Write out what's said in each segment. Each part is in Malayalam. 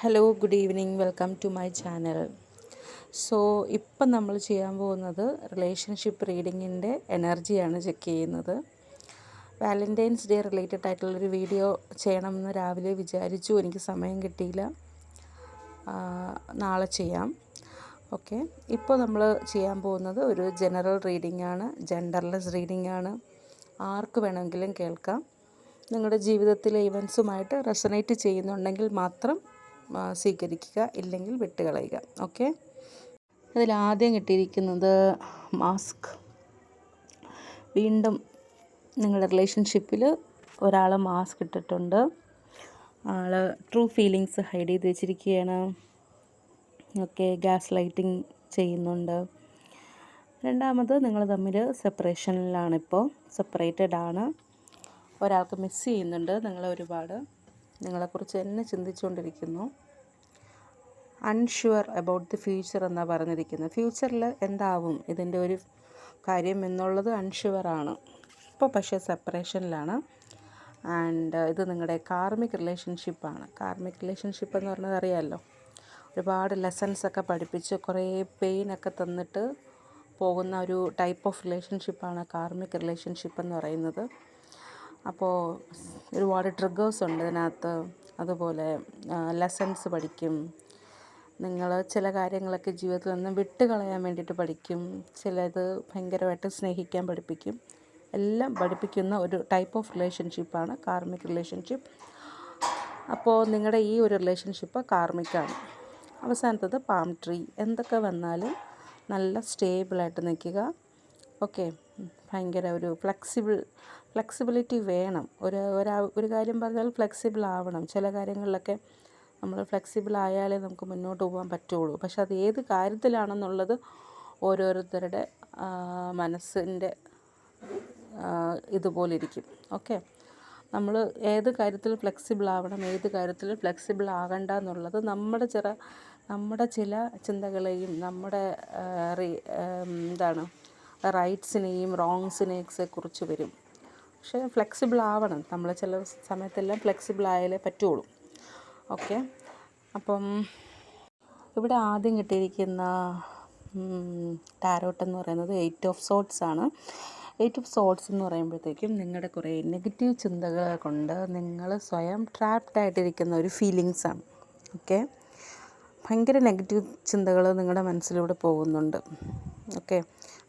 Hello, good evening. Welcome to my channel. So ഇപ്പം നമ്മൾ ചെയ്യാൻ പോകുന്നത് റിലേഷൻഷിപ്പ് റീഡിങ്ങിൻ്റെ എനർജിയാണ് ചെക്ക് ചെയ്യുന്നത്. വാലൻറ്റൈൻസ് ഡേ റിലേറ്റഡ് ആയിട്ടുള്ളൊരു വീഡിയോ ചെയ്യണമെന്ന് രാവിലെ വിചാരിച്ചു. എനിക്ക് സമയം കിട്ടിയില്ല. നാളെ ചെയ്യാം. ഓക്കെ, ഇപ്പോൾ നമ്മൾ ചെയ്യാൻ പോകുന്നത് ഒരു ജനറൽ റീഡിംഗ് ആണ്, ജെൻഡർലെസ് റീഡിംഗ് ആണ്. ആർക്ക് വേണമെങ്കിലും കേൾക്കാം. നിങ്ങളുടെ ജീവിതത്തിലെ ഇവൻസുമായിട്ട് റെസണേറ്റ് ചെയ്യുന്നുണ്ടെങ്കിൽ മാത്രം സ്വീകരിക്കുക, ഇല്ലെങ്കിൽ വിട്ടുകളയുക. ഓക്കെ, അതിലാദ്യം കിട്ടിയിരിക്കുന്നത് മാസ്ക്. വീണ്ടും നിങ്ങളുടെ റിലേഷൻഷിപ്പിൽ ഒരാൾ മാസ്ക് ഇട്ടിട്ടുണ്ട്. ആൾ ട്രൂ ഫീലിങ്സ് ഹൈഡ് ചെയ്ത് വെച്ചിരിക്കുകയാണ്. ഓക്കെ, ഗ്യാസ് ലൈറ്റിംഗ് ചെയ്യുന്നുണ്ട്. രണ്ടാമത്, നിങ്ങൾ തമ്മിൽ സെപ്പറേഷനിലാണിപ്പോൾ, സെപ്പറേറ്റഡ് ആണ്. ഒരാൾക്ക് മിസ് ചെയ്യുന്നുണ്ട് നിങ്ങളെ ഒരുപാട്, നിങ്ങളെക്കുറിച്ച് തന്നെ ചിന്തിച്ചുകൊണ്ടിരിക്കുന്നു. അൺഷുവർ അബൌട്ട് ദി ഫ്യൂച്ചർ എന്നാണ് പറഞ്ഞിരിക്കുന്നത്. ഫ്യൂച്ചറിൽ എന്താവും ഇതിൻ്റെ ഒരു കാര്യം എന്നുള്ളത് അൺഷുവറാണ്. ഇപ്പോൾ പക്ഷേ സെപ്പറേഷനിലാണ്. ആൻഡ് ഇത് നിങ്ങളുടെ കാർമിക് റിലേഷൻഷിപ്പാണ്. കാർമിക് റിലേഷൻഷിപ്പ് എന്ന് പറഞ്ഞത് അറിയാമല്ലോ, ഒരുപാട് ലെസൺസൊക്കെ പഠിപ്പിച്ച് കുറേ പെയിനൊക്കെ തന്നിട്ട് പോകുന്ന ഒരു ടൈപ്പ് ഓഫ് റിലേഷൻഷിപ്പാണ് കാർമിക് റിലേഷൻഷിപ്പ് എന്ന് പറയുന്നത്. അപ്പോൾ ഒരുപാട് ട്രിഗേഴ്സ് ഉണ്ട് ഇതിനകത്ത്. അതുപോലെ ലെസൺസ് പഠിക്കും. നിങ്ങൾ ചില കാര്യങ്ങളൊക്കെ ജീവിതത്തിൽ നിന്ന് വിട്ടുകളയാൻ വേണ്ടിയിട്ട് പഠിക്കും. ചിലത് ഭയങ്കരമായിട്ട് സ്നേഹിക്കാൻ പഠിപ്പിക്കും. എല്ലാം പഠിപ്പിക്കുന്ന ഒരു ടൈപ്പ് ഓഫ് റിലേഷൻഷിപ്പാണ് കാർമിക് റിലേഷൻഷിപ്പ്. അപ്പോൾ നിങ്ങളുടെ ഈ ഒരു റിലേഷൻഷിപ്പ് കാർമിക്കാണ്. അവസാനത്തത് പാം ട്രീ. എന്തൊക്കെ വന്നാലും നല്ല സ്റ്റേബിളായിട്ട് നിൽക്കുക. ഓക്കെ, ഭയങ്കര ഒരു ഫ്ലെക്സിബിലിറ്റി വേണം. ഒരു കാര്യം പറഞ്ഞാൽ ഫ്ലെക്സിബിൾ ആവണം. ചില കാര്യങ്ങളിലൊക്കെ നമ്മൾ ഫ്ലെക്സിബിൾ ആയാലേ നമുക്ക് മുന്നോട്ട് പോകാൻ പറ്റുള്ളൂ. പക്ഷെ അത് ഏത് കാര്യത്തിലാണെന്നുള്ളത് ഓരോരുത്തരുടെ മനസ്സിൻ്റെ ഇതുപോലെ ഇരിക്കും. ഓക്കെ, നമ്മൾ ഏത് കാര്യത്തിൽ ഫ്ലെക്സിബിൾ ആവണം, ഏത് കാര്യത്തിൽ ഫ്ലെക്സിബിൾ ആകണ്ട എന്നുള്ളത് നമ്മുടെ ചില ചിന്തകളെയും നമ്മുടെ റൈറ്റ്സിനെയും റോങ്സിനെയൊക്കെ കുറിച്ച് വരും. പക്ഷേ ഫ്ലെക്സിബിൾ ആവണം. നമ്മൾ ചില സമയത്തെല്ലാം ഫ്ലെക്സിബിൾ ആയാലേ പറ്റുള്ളൂ. ഓക്കെ, അപ്പം ഇവിടെ ആദ്യം കിട്ടിയിരിക്കുന്ന ടാരോട്ട് എന്ന് പറയുന്നത് 8 ഓഫ് സോർട്സ് ആണ്. 8 ഓഫ് സോർട്സ് എന്ന് പറയുമ്പോഴത്തേക്കും നിങ്ങളുടെ കുറേ നെഗറ്റീവ് ചിന്തകൾ കൊണ്ട് നിങ്ങൾ സ്വയം ട്രാപ്ഡ് ആയിട്ടിരിക്കുന്ന ഒരു ഫീലിങ്സാണ്. ഓക്കെ, ഭയങ്കര നെഗറ്റീവ് ചിന്തകൾ നിങ്ങളുടെ മനസ്സിലൂടെ പോകുന്നുണ്ട്. ഓക്കെ,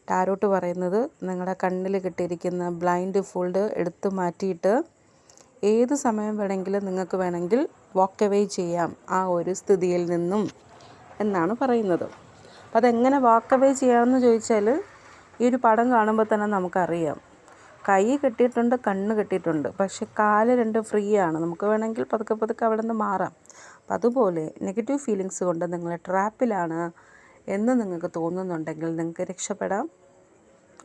ടാരോട്ട് പറയുന്നത് നിങ്ങളുടെ കണ്ണിൽ കിട്ടിയിരിക്കുന്ന ബ്ലൈൻഡ് ഫോൾഡ് എടുത്തു മാറ്റിയിട്ട് ഏത് സമയം നിങ്ങൾക്ക് വേണമെങ്കിൽ വാക്ക് അവേ ചെയ്യാം ആ ഒരു സ്ഥിതിയിൽ നിന്നും എന്നാണ് പറയുന്നത്. അപ്പം അതെങ്ങനെ വാക്ക് അവേ ചെയ്യാമെന്ന് ചോദിച്ചാൽ, ഈ ഒരു പടം കാണുമ്പോൾ തന്നെ നമുക്കറിയാം. കൈ കെട്ടിയിട്ടുണ്ട്, കണ്ണ് കെട്ടിയിട്ടുണ്ട്, പക്ഷെ കാല് രണ്ടും ഫ്രീ ആണ്. നമുക്ക് വേണമെങ്കിൽ പതുക്കെ അവിടെ നിന്ന് മാറാം. അപ്പം അതുപോലെ നെഗറ്റീവ് ഫീലിങ്സ് കൊണ്ട് നിങ്ങൾ ട്രാപ്പിലാണ് എന്ന് നിങ്ങൾക്ക് തോന്നുന്നുണ്ടെങ്കിൽ നിങ്ങൾക്ക് രക്ഷപ്പെടാം,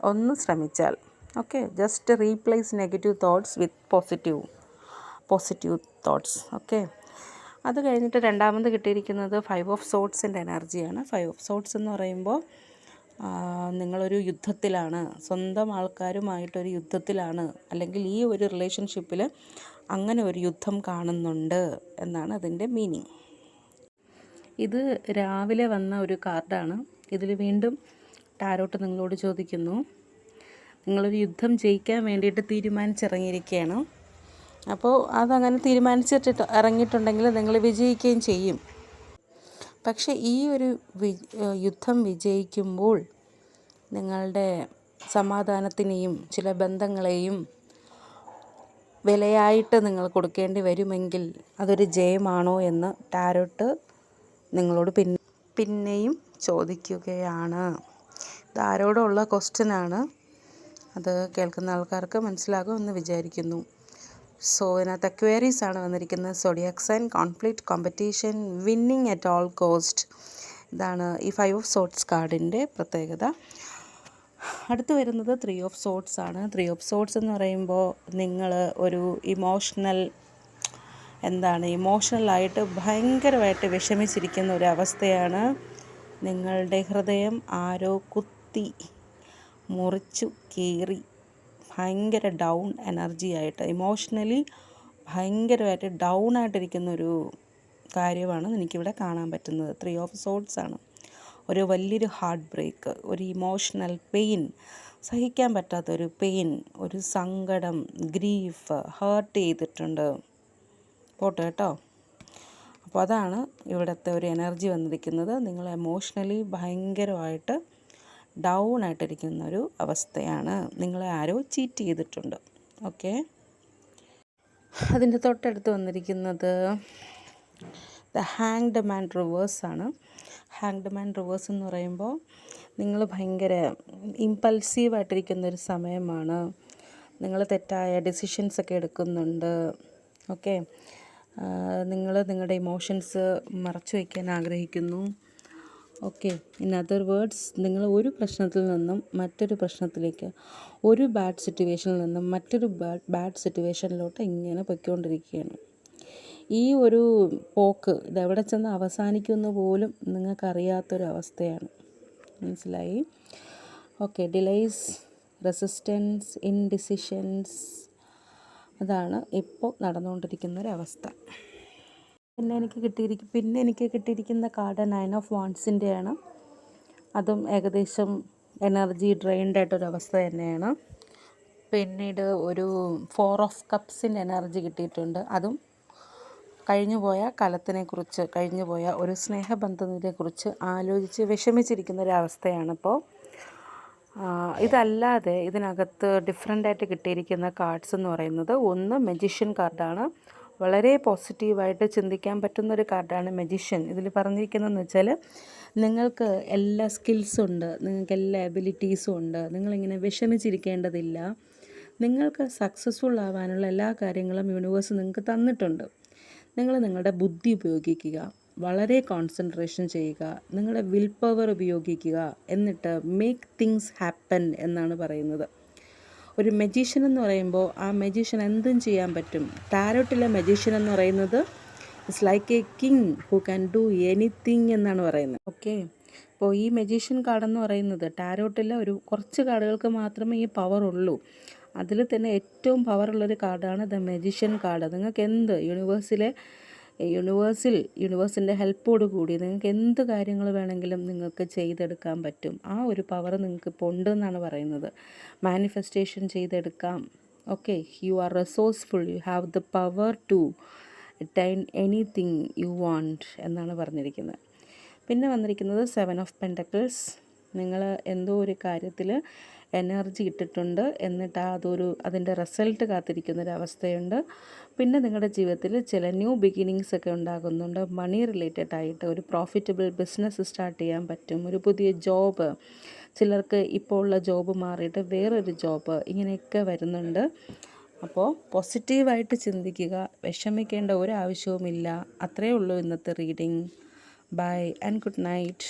ഒന്ന് ശ്രമിച്ചാൽ. Okay, just replace negative thoughts വിത്ത് പോസിറ്റീവ് തോട്ട്സ്. ഓക്കെ, അത് കഴിഞ്ഞിട്ട് രണ്ടാമത് കിട്ടിയിരിക്കുന്നത് 5 ഓഫ് സോർട്സിൻ്റെ എനർജിയാണ്. 5 ഓഫ് സോർട്സ് എന്ന് പറയുമ്പോൾ നിങ്ങളൊരു യുദ്ധത്തിലാണ്, സ്വന്തം ആൾക്കാരുമായിട്ടൊരു യുദ്ധത്തിലാണ്, അല്ലെങ്കിൽ ഈ ഒരു റിലേഷൻഷിപ്പിൽ അങ്ങനെ ഒരു യുദ്ധം കാണുന്നുണ്ട് എന്നാണ് അതിൻ്റെ മീനിങ്. ഇത് രാവിലെ വന്ന ഒരു കാർഡാണ്. ഇതിൽ വീണ്ടും ടാരോട്ട് നിങ്ങളോട് ചോദിക്കുന്നു, നിങ്ങളൊരു യുദ്ധം ജയിക്കാൻ വേണ്ടിയിട്ട് തീരുമാനിച്ചിറങ്ങിയിരിക്കുകയാണ്. അപ്പോൾ അതങ്ങനെ തീരുമാനിച്ചിട്ട് ഇറങ്ങിയിട്ടുണ്ടെങ്കിൽ നിങ്ങൾ വിജയിക്കുകയും ചെയ്യും. പക്ഷേ ഈ ഒരു യുദ്ധം വിജയിക്കുമ്പോൾ നിങ്ങളുടെ സമാധാനത്തിനെയും ചില ബന്ധങ്ങളെയും വിലയായിട്ട് നിങ്ങൾ കൊടുക്കേണ്ടി വരുമെങ്കിൽ അതൊരു ജയമാണോ എന്ന് ടാരോട്ട് നിങ്ങളോട് പിന്നെയും ചോദിക്കുകയാണ്. ഇത് ആരോടുള്ള ക്വസ്റ്റ്യനാണ്. അത് കേൾക്കുന്ന ആൾക്കാർക്ക് മനസ്സിലാകുമെന്ന് വിചാരിക്കുന്നു. സോ ഇതിനകത്ത് അക്വേരീസ് ആണ് വന്നിരിക്കുന്നത്. Zodiac sign, conflict, competition, winning at all cost. ഇതാണ് ഈ 5 ഓഫ് സോർട്സ് കാർഡിൻ്റെ പ്രത്യേകത. അടുത്ത് വരുന്നത് 3 ഓഫ് സോർട്സ് ആണ്. 3 ഓഫ് സോർട്സ് എന്ന് പറയുമ്പോൾ നിങ്ങൾ ഒരു ഇമോഷണലായിട്ട് ഭയങ്കരമായിട്ട് വിഷമിച്ചിരിക്കുന്ന ഒരു അവസ്ഥയാണ്. നിങ്ങളുടെ ഹൃദയം ആരോ കുത്തി മുറിച്ചു കീറി ഭയങ്കര ഡൗൺ എനർജി ആയിട്ട്, ഇമോഷണലി ഭയങ്കരമായിട്ട് ഡൗൺ ആയിട്ടിരിക്കുന്നൊരു കാര്യമാണ് എനിക്കിവിടെ കാണാൻ പറ്റുന്നത്. 3 ഓഫ് സോഡ്സ് ആണ്. ഒരു വലിയൊരു ഹാർട്ട് ബ്രേക്ക്, ഒരു ഇമോഷണൽ പെയിൻ, സഹിക്കാൻ പറ്റാത്തൊരു പെയിൻ, ഒരു സങ്കടം, ഗ്രീഫ്, ഹേർട്ട് ചെയ്തിട്ടുണ്ട്. പോട്ടെ കേട്ടോ. അപ്പോൾ അതാണ് ഇവിടുത്തെ ഒരു എനർജി വന്നിരിക്കുന്നത്. നിങ്ങൾ എമോഷണലി ഭയങ്കരമായിട്ട് ഡൗൺ ആയിട്ടിരിക്കുന്ന ഒരു അവസ്ഥയാണ്. നിങ്ങളെ ആരോ ചീറ്റ് ചെയ്തിട്ടുണ്ട്. ഓക്കെ. അതിൻ്റെ തൊട്ടടുത്ത് വന്നിരിക്കുന്നത് ദ ഹാങ്ഡ് മാൻ റിവേഴ്സാണ്. ഹാങ്ഡ് മാൻ റിവേഴ്സ് എന്ന് പറയുമ്പോൾ നിങ്ങൾ ഭയങ്കര ഇമ്പൾസീവായിട്ടിരിക്കുന്നൊരു സമയമാണ്. നിങ്ങൾ തെറ്റായ ഡിസിഷൻസൊക്കെ എടുക്കുന്നുണ്ട്. ഓക്കെ. നിങ്ങൾ നിങ്ങളുടെ ഇമോഷൻസ് മറച്ചു വയ്ക്കാൻ ആഗ്രഹിക്കുന്നു. ഓക്കെ. ഇൻ അതർ വേർഡ്സ്, നിങ്ങൾ ഒരു പ്രശ്നത്തിൽ നിന്നും മറ്റൊരു പ്രശ്നത്തിലേക്ക്, ഒരു ബാഡ് സിറ്റുവേഷനിൽ നിന്നും മറ്റൊരു ബാഡ് സിറ്റുവേഷനിലോട്ട് ഇങ്ങനെ പൊയ്ക്കൊണ്ടിരിക്കുകയാണ്. ഈ ഒരു പോക്ക് ഇതെവിടെ ചെന്ന് അവസാനിക്കുമെന്ന് പോലും നിങ്ങൾക്കറിയാത്തൊരവസ്ഥയാണ്. മനസ്സിലായി? ഓക്കെ. ഡിലേയ്സ്, റെസിസ്റ്റൻസ്, ഇൻഡിസിഷൻസ്, അതാണ് ഇപ്പോൾ നടന്നുകൊണ്ടിരിക്കുന്നൊരവസ്ഥ. പിന്നെ എനിക്ക് കിട്ടിയിരിക്കുന്ന കാർഡ് 9 ഓഫ് വാണ്ട്സിൻ്റെയാണ്. അതും ഏകദേശം എനർജി ഡ്രെയിൻഡ് ആയിട്ടൊരവസ്ഥ തന്നെയാണ്. പിന്നീട് ഒരു 4 ഓഫ് കപ്സിൻ്റെ എനർജി കിട്ടിയിട്ടുണ്ട്. അതും കഴിഞ്ഞുപോയ കാലത്തിനെക്കുറിച്ച്, കഴിഞ്ഞുപോയ ഒരു സ്നേഹബന്ധത്തിനെക്കുറിച്ച് ആലോചിച്ച് വിഷമിച്ചിരിക്കുന്നൊരവസ്ഥയാണിപ്പോൾ. ഇതല്ലാതെ ഇതിനകത്ത് ഡിഫറെൻ്റായിട്ട് കിട്ടിയിരിക്കുന്ന കാർഡ്സ് എന്ന് പറയുന്നത്, ഒന്ന് മജീഷ്യൻ കാർഡാണ്. വളരെ പോസിറ്റീവായിട്ട് ചിന്തിക്കാൻ പറ്റുന്നൊരു കാർഡാണ് മജീഷ്യൻ. ഇതിൽ പറഞ്ഞിരിക്കുന്നതെന്ന് വെച്ചാൽ, നിങ്ങൾക്ക് എല്ലാ സ്കിൽസും ഉണ്ട്, നിങ്ങൾക്ക് എല്ലാ എബിലിറ്റീസും ഉണ്ട്, നിങ്ങളിങ്ങനെ വിഷമിച്ചിരിക്കേണ്ടതില്ല. നിങ്ങൾക്ക് സക്സസ്ഫുൾ ആവാനുള്ള എല്ലാ കാര്യങ്ങളും യൂണിവേഴ്സ് നിങ്ങൾക്ക് തന്നിട്ടുണ്ട്. നിങ്ങൾ നിങ്ങളുടെ ബുദ്ധി ഉപയോഗിക്കുക, വളരെ കോൺസെൻട്രേഷൻ ചെയ്യുക, നിങ്ങളുടെ വിൽ പവർ ഉപയോഗിക്കുക, എന്നിട്ട് മേക്ക് തിങ്സ് ഹാപ്പൻ എന്നാണ് പറയുന്നത്. ഒരു മജീഷ്യൻ എന്ന് പറയുമ്പോൾ ആ മജീഷ്യൻ എന്തും ചെയ്യാൻ പറ്റും. ടാരോട്ടിലെ മജീഷ്യൻ എന്ന് പറയുന്നത് it's like A king who can do anything എന്നാണ് പറയുന്നത്. ഓക്കെ. അപ്പോൾ ഈ മജീഷ്യൻ കാർഡെന്ന് പറയുന്നത് ടാരോട്ടിലെ ഒരു കുറച്ച് കാർഡുകൾക്ക് മാത്രമേ ഈ പവർ ഉള്ളൂ. അതിൽ തന്നെ ഏറ്റവും പവറുള്ളൊരു കാർഡാണ് ദ മജീഷ്യൻ കാർഡ്. നിങ്ങൾക്ക് എന്ത് യൂണിവേഴ്സിൻ്റെ ഹെൽപ്പോട് കൂടി നിങ്ങൾക്ക് എന്ത് കാര്യങ്ങൾ വേണമെങ്കിലും നിങ്ങൾക്ക് ചെയ്തെടുക്കാൻ പറ്റും. ആ ഒരു പവർ നിങ്ങൾക്ക് ഇപ്പോൾ ഉണ്ടെന്നാണ് പറയുന്നത്. മാനിഫെസ്റ്റേഷൻ ചെയ്തെടുക്കാം. Okay. You are resourceful, you have the power to attain anything you want എന്നാണ് പറഞ്ഞിരിക്കുന്നത്. പിന്നെ വന്നിരിക്കുന്നത് 7 ഓഫ് പെൻറ്റക്കിൾസ്. നിങ്ങൾ എന്തോ ഒരു കാര്യത്തിൽ എനർജി ഇട്ടിട്ടുണ്ട്, എന്നിട്ട് അതിൻ്റെ റിസൾട്ട് കാത്തിരിക്കുന്നൊരവസ്ഥയുണ്ട്. പിന്നെ നിങ്ങളുടെ ജീവിതത്തിൽ ചില ന്യൂ ബിഗിനിങ്സ് ഒക്കെ ഉണ്ടാകുന്നുണ്ട്. മണി റിലേറ്റഡ് ആയിട്ട് ഒരു പ്രോഫിറ്റബിൾ ബിസിനസ് സ്റ്റാർട്ട് ചെയ്യാൻ പറ്റും. ഒരു പുതിയ ജോബ്, ചിലർക്ക് ഇപ്പോൾ ഉള്ള ജോബ് മാറിയിട്ട് വേറൊരു ജോബ്, ഇങ്ങനെയൊക്കെ വരുന്നുണ്ട്. അപ്പോൾ പോസിറ്റീവായിട്ട് ചിന്തിക്കുക, വിഷമിക്കേണ്ട ഒരു ആവശ്യവുമില്ല. അത്രയേ ഉള്ളൂ ഇന്നത്തെ reading. Bye and good night.